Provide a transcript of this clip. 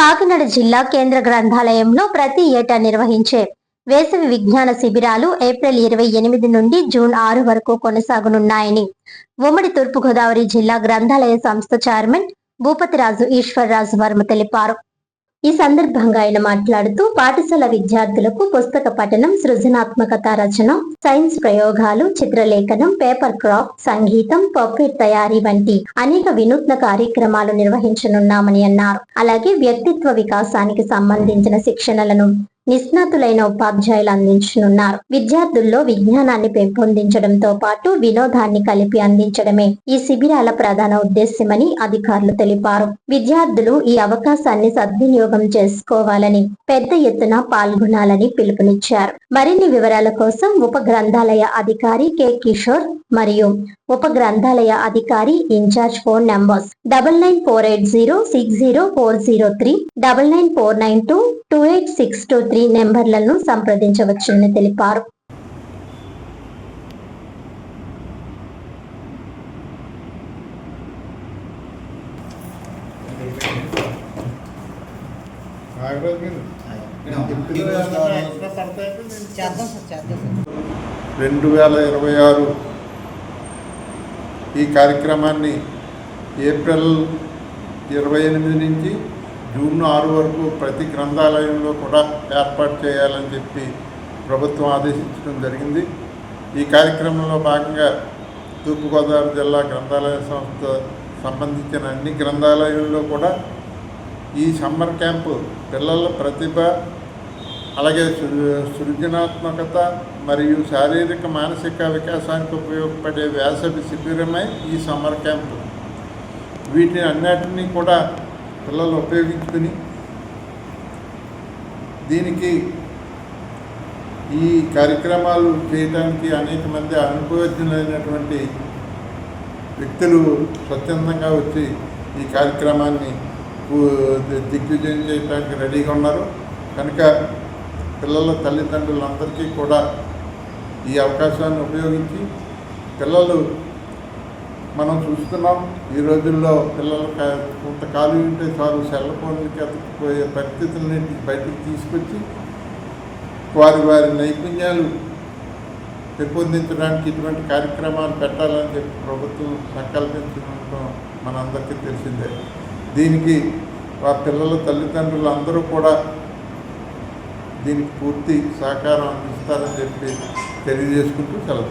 కాకినాడ జిల్లా కేంద్ర గ్రంథాలయంలో ప్రతి ఏటా నిర్వహించే వేసవి విజ్ఞాన శిబిరాలు ఏప్రిల్ 28 నుండి జూన్ 6 వరకు కొనసాగనున్నాయని ఉమ్మడి తూర్పుగోదావరి జిల్లా గ్రంథాలయ సంస్థ చైర్మన్ భూపతిరాజు ఈశ్వర్రాజు వర్మ తెలిపారు. ఈ సందర్భంగా ఆయన మాట్లాడుతూ పాఠశాల విద్యార్థులకు పుస్తక పఠనం, సృజనాత్మకత రచన, సైన్స్ ప్రయోగాలు, చిత్రలేఖనం, పేపర్ క్రాఫ్ట్, సంగీతం, పప్పెట్ తయారీ వంటి అనేక వినూత్న కార్యక్రమాలు నిర్వహించనున్నామని అన్నారు. అలాగే వ్యక్తిత్వ వికాసానికి సంబంధించిన శిక్షణలను నిష్ణాతులైన ఉపాధ్యాయులు అందించనున్నారు. విద్యార్థుల్లో విజ్ఞానాన్ని పెంపొందించడంతో పాటు వినోదాన్ని కలిపి అందించడమే ఈ శిబిరాల ప్రధాన ఉద్దేశ్యమని అధికారులు తెలిపారు. విద్యార్థులు ఈ అవకాశాన్ని సద్వినియోగం చేసుకోవాలని, పెద్ద ఎత్తున పాల్గొనాలని పిలుపునిచ్చారు. మరిన్ని వివరాల కోసం ఉప గ్రంథాలయ అధికారి కె కిషోర్ మరియు ఉప గ్రంథాలయ అధికారి ఇన్ఛార్జ్ ఫోన్ నంబర్స్ 9948060403 9949228623 నెంబర్లను సంప్రదించవచ్చునని తెలిపారు. ఈ కార్యక్రమాన్ని ఏప్రిల్ 28 నుంచి జూన్ 6 వరకు ప్రతి గ్రంథాలయంలో కూడా ఏర్పాటు చేయాలని చెప్పి ప్రభుత్వం ఆదేశించడం జరిగింది. ఈ కార్యక్రమంలో భాగంగా తూర్పుగోదావరి జిల్లా గ్రంథాలయ సంస్థ సంబంధించిన అన్ని గ్రంథాలయాల్లో కూడా ఈ సమ్మర్ క్యాంపు పిల్లల ప్రతిభ, అలాగే సృజనాత్మకత మరియు శారీరక మానసిక వికాసానికి ఉపయోగపడే వేసవి శిబిరమై ఈ సమ్మర్ క్యాంపు. వీటిని అన్నిటినీ కూడా పిల్లలు ఉపయోగించుకుని దీనికి ఈ కార్యక్రమాలు చేయడానికి అనేక మంది అనుభవజ్ఞులైనటువంటి వ్యక్తులు స్వచ్ఛందంగా వచ్చి ఈ కార్యక్రమాన్ని దిగ్విజయం చేయడానికి రెడీగా ఉన్నారు. కనుక పిల్లల తల్లిదండ్రులందరికీ కూడా ఈ అవకాశాన్ని ఉపయోగించి పిల్లలు, మనం చూస్తున్నాం ఈ రోజుల్లో పిల్లలు కొంత ఖాళీ ఉంటే చాలు సెల్ ఫోన్లకి అతుక్కుపోయే పరిస్థితులని బయటకు తీసుకొచ్చి వారి నైపుణ్యాలు పెంపొందించడానికి ఇటువంటి కార్యక్రమాలు పెట్టాలని చెప్పి ప్రభుత్వం సంకల్పించడం మనందరికీ తెలిసిందే. దీనికి ఆ పిల్లల తల్లిదండ్రులు అందరూ కూడా దీనికి పూర్తి సహకారం అందిస్తారని చెప్పి తెలియజేసుకుంటూ సెలవు.